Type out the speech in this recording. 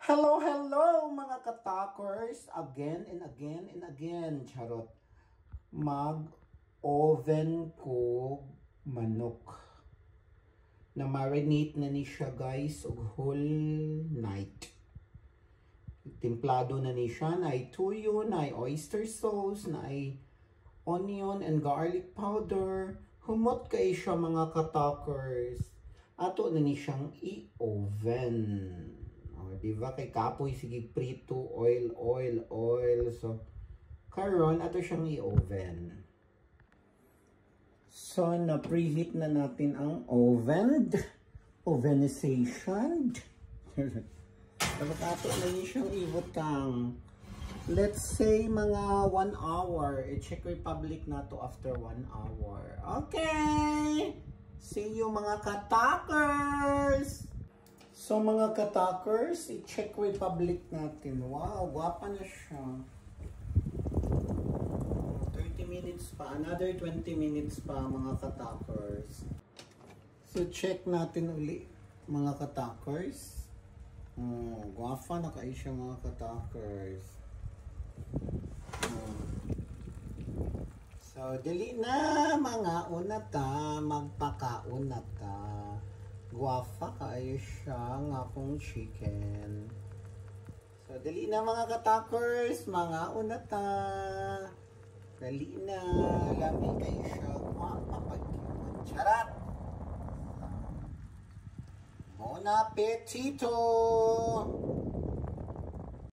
Hello, hello mga katakers! Again and again and again, charot. Mag-oven ko manok. Na-marinate na ni siya guys og whole night. Templado na ni siya, na ay tuyo, na ay oyster sauce, na ay onion and garlic powder. Humot kay siya mga katakers. Ato na ni siyang i-oven. Diba kay kapoy sige prito, oil. So karon ato siyang i-oven. So na preheat na natin ang ovenization. Dapat ato na niya siyang ibutang. Let's say mga 1 hour. I-check Republic na to after 1 hour. Okay! See you mga katakers! So mga katakers, i-check Republic natin. Wow, guwapa na siya. 30 minutes pa. Another 20 minutes pa mga katakers. So check natin uli mga katakers. Guwapa na kayo siya mga katakers. So dali na mga unata, magpakaon na ta. Guwapa kayo siya ng akong chicken. So, dali na mga katakers, mga unata. Dali na, lami kayo siya. Guwapa pag-iwan. Charat! Bon appetito!